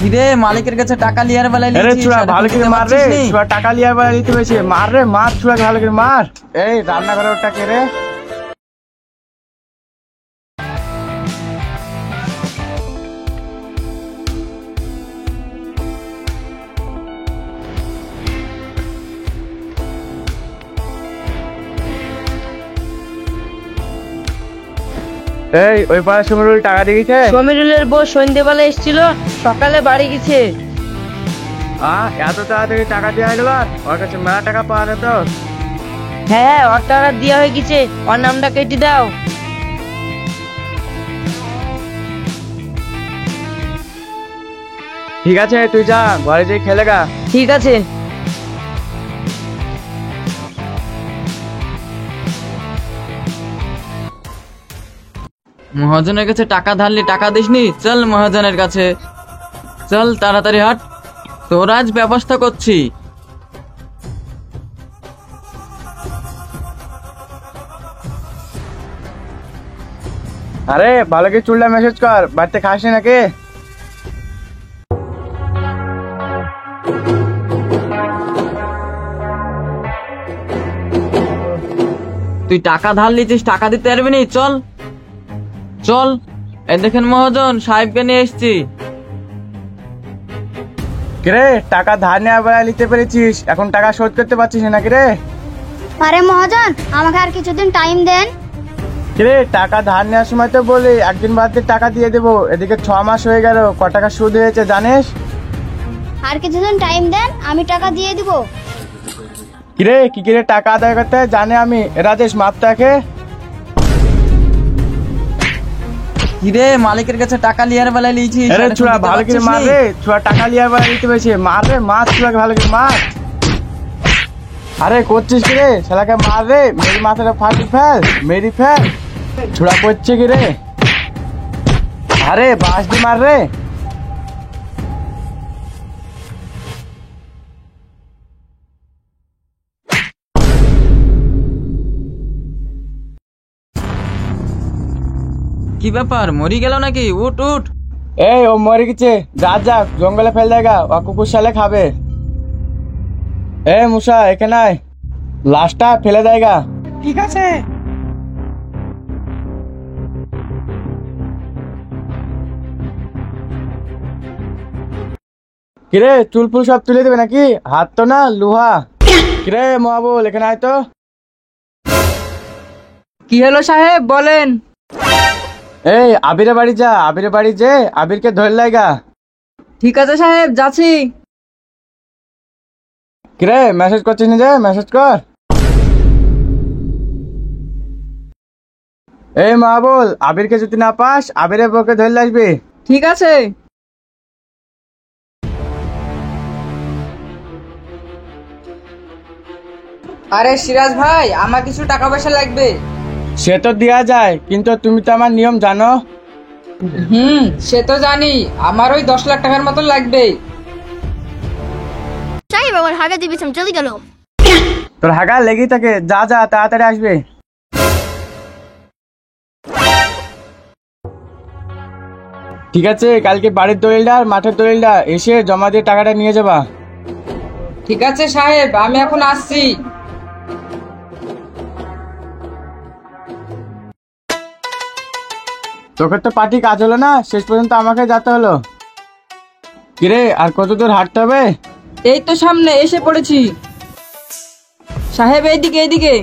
কিরে মালিকের কাছে টাকা লিয়ার বেলায় আরে লিখছিস, চুরা আর ভালো এখন করে দিতে মার রে, পারছিস নি? চুরা টাকা লিয়ার বেলা দিতে পেরেছে, মার রে মার, চুরা ভালো করে মার। এই রান্নাঘরের ওটা কে রে? এই ওই পাড়া সমরুল টাকা দিয়ে গেছে? সমীরুলের বউ সন্ধ্যেবেলা এসেছিল, সকালে বাড়ি গেছে। এত তাড়াতাড়ি টাকা দেওয়া গেল? ওর কাছে মেলা টাকা পাওয়া যেত। হ্যাঁ, ওর টাকা দেওয়া হয়ে গেছে, ওর নামটা কেটে দাও। ঠিক আছে তুই যা, ঘরে যেয়ে খেলে গা। ঠিক আছে। মহাজনের কাছে টাকা ধারলি, টাকা দিসনি? চল মহাজনের কাছে, চল তাড়াতাড়ি হাট, তোর আজ ব্যবস্থা করছি। আরে ভালো করে চুলটা মেসেজ কর, বাড়িতে খাসনি নাকি? তুই টাকা ধার লিছিস, টাকা দিতে পারবি নি? চল চল, এই দেখেন মহাজন সাহেবকে নিয়ে এসছি। কিরে টাকা ধার নেওয়া বেলা নিতে পেরেছিস, এখন টাকা শোধ করতে পারছিস না নাকি রে? আরে মহাজন, আমাকে আর কিছুদিন টাইম দেন। কিরে টাকা ধার নেওয়ার সময় তো বলি একদিন বাদ দিয়ে টাকা দিয়ে দেবো, এদিকে 6 মাস হয়ে গেল, ক টাকা সুদ হয়েছে জানিস? আর কিছুদিন টাইম দেন, আমি টাকা দিয়ে দিব। কিরে কি কিরে টাকা আদায় করতে হয় জানে আমি, রাজেশ মাপটাকে। কিরে মালিকের কাছে টাকা লিয়ার বেলায় লিছিস, আরে আর এখন চুরা দিতে ভালো করে পারছিস মার নি? রে, চুরা টাকা লিয়ার বেলা দিতে পেরেছে, মার রে মার, চুরাকে ভালো করে মার। আরে করছিস কি রে, শালাকে মার রে, মেরি মাথাটা ফাটি ফেল, মেরি ফেল। ছুড়া করছে কি রে? আরে বাস দি মার রে। কি ব্যাপার, মরি গেল নাকি? উঠ উঠ। এই ও মরে গেছে, যা যা জঙ্গলে ফেল দেগা, ও কুকুর শালে খাবে। এ মুসা এখানে আয়, লাশটা ফেলে দেয়গা। ঠিক আছে। কিরে চুল ফুল সব তুলে দেবে নাকি? হাত তো না লোহা। কিরে মহাবুল এখানে আয় তো। কি হলো সাহেব, বলেন। এই আবিরের বাড়ি যা, আবিরের বাড়ি যে আবিরকে ধরে লাইগা। ঠিক আছে সাহেব, যাচ্ছি। কিরে মেসেজ করছিস না যে, মেসেজ কর। এই মহাবুল, আবিরকে যদি না পাস আবিরের বউকে ধরে আসবি। ঠিক আছে। আরে সিরাজ ভাই, আমার কিছু টাকা পয়সা লাগবে। সে তো দেয়া যায়, কিন্তু তুমি তো আমার নিয়ম জানো। সে তো জানি, আমার ওই 10 লাখ টাকার মতন লাগবে। সাহেব, আমার হাগা দিবি চলে গেল। তোর হাগা লেগেই থাকে, যা যা তাড়াতাড়ি আসবে। ঠিক আছে, কালকে বাড়ির দলিলটা আর মাঠের দলিলটা এসে জমা দিয়ে টাকাটা নিয়ে যাবা। ঠিক আছে সাহেব, আমি এখন আসছি। তোকে তো পার্টি কাজ হলো না, শেষ পর্যন্ত আমাকে যেতে হলো। কিরে আর কত দূর হাঁটতে হবে? এই তো সামনে এসে পড়েছি। সাহেব এইদিকে এইদিকে।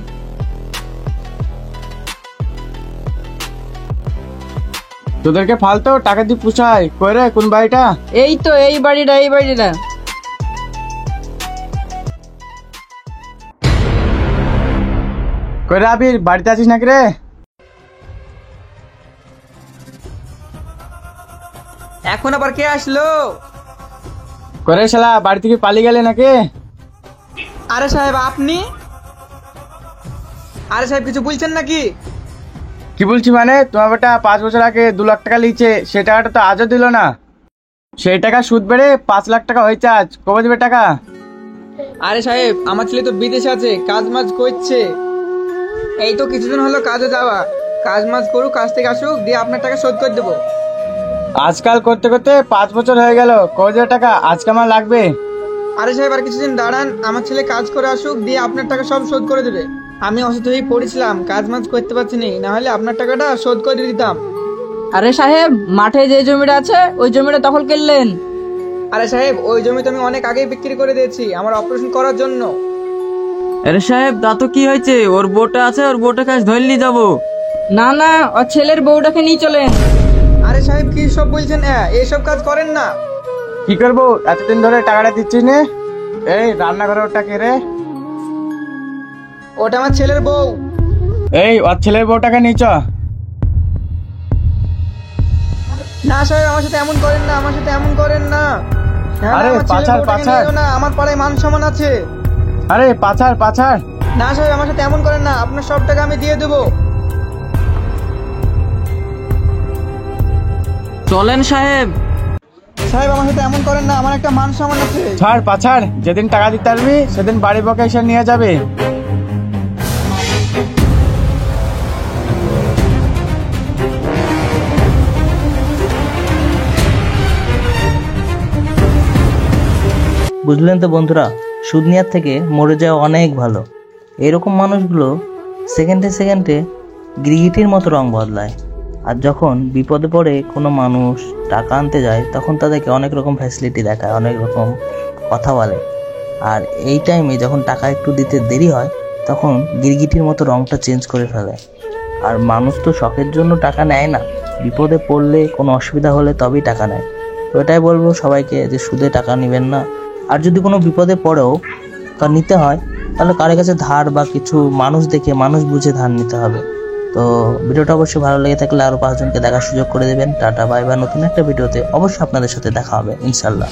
তোদেরকে ফালতো টাকা দিয়ে পুষায় কই রে, কোন বাড়িটা? এই তো এই বাড়িটা, এই বাড়িটা। কই রে আবির, বাড়িতে আছিস নাকি রে? এখন আবার কে আসলো? কই রে শালা, বাড়ি থেকে পালিয়ে গেলে নাকি? আরে সাহেব আপনি? আরে সাহেব কিছু বলছেন নাকি? কি বলছি মানে, তোমার বেটা 5 বছর আগে 2 লাখ টাকা লিখছে, সেই টাকাটা তো আজও দিল না। সেই টাকা সুদ বেড়ে 5 লাখ টাকা হয়েছে, আজ কবে দিবে টাকা? আরে সাহেব, আমার ছেলে তো বিদেশে আছে, কাজ মাজ করছে। এই তো কিছুদিন হলো কাজে যাওয়া, কাজ মাজ করুক, কাজ থেকে আসুক, দিয়ে আপনার টাকা শোধ করে দেবো। আজকাল করতে করতে 5 বছর হয়ে গেল, কয় হাজার টাকা আজকে আমার লাগবে। আরে সাহেব আর কিছুদিন দাঁড়ান, আমার ছেলে কাজ করে আসুক, দিয়ে আপনার টাকা সব শোধ করে দেবে। আমি অসুস্থ হয়ে পড়েছিলাম, কাজ মাজ করতে পারছি না, না হলে আপনার টাকাটা শোধ করে দিতাম। আরে সাহেব, মাঠে যে জমিটা আছে ওই জমিটা দখল করলেন। আরে সাহেব, ওই জমি তো আমি অনেক আগেই বিক্রি করে দিয়েছি আমার অপারেশন করার জন্য। আরে সাহেব, তা তো কি হয়েছে? ওর বউটা আছে, ওর বউটা কাজ ধরলি যাবো। না না, ওর ছেলের বউটাকে নিয়ে চলেন। আরে সাহেব কি সব বলছেন? এইসব কাজ করেন না। কি করবো, এতদিন ধরে টাকাটা দিচ্ছি না। এই রান্নাঘরে ওটা কে রে? ওটা আমার ছেলের বউ। এই ওর ছেলের বউটাকে নিচ। না সাহেব, আমার সাথে এমন করেন না, আমার সাথে এমন করেন না। না, না, আরে, আমার ছেলের পাছাড়, বউটাকে পাছাড়। নিও না, আমার পাড়ায় মান সম্মান আছে। আরে পাছাড় পাছাড়। না সাহেব, আমার সাথে এমন করেন না, আপনার সব টাকা আমি দিয়ে দেবো। চলেন সাহেব। সাহেব আমার সাথে এমন করেন না, আমার একটা মান সম্মান আছে। ছাড় পাছাড়, যেদিন টাকা দিতে পারবি সেদিন বাড়ি বকে এসে নিয়ে যাবে। বুঝলেন তো বন্ধুরা, সুদ নেওয়ার থেকে মরে যাওয়া অনেক ভালো। এরকম মানুষগুলো সেকেন্ডে সেকেন্ডে গিরগিটির মতো রং বদলায়। আর যখন বিপদে পড়ে কোনো মানুষ টাকা আনতে যায় তখন তাদেরকে অনেক রকম ফ্যাসিলিটি দেখায়, অনেক রকম কথা বলে। আর এই টাইমে যখন টাকা একটু দিতে দেরি হয় তখন গিরগিটির মতো রংটা চেঞ্জ করে ফেলে। আর মানুষ তো শখের জন্য টাকা নেয় না, বিপদে পড়লে কোনো অসুবিধা হলে তবেই টাকা নেয়। তো এটাই বলবো সবাইকে যে সুদে টাকা নেবেন না। আর যদি কোনো বিপদে পড়েও নিতে হয় তাহলে কারো কাছে ধার বা কিছু মানুষ দেখে মানুষ বুঝে ধার নিতে হবে। তো ভিডিওটা অবশ্যই ভালো লেগে থাকলে আরও 5 জনকে দেখার সুযোগ করে দেবেন। টাটা বাই বাই, নতুন একটা ভিডিওতে অবশ্যই আপনাদের সাথে দেখা হবে ইনশাল্লাহ।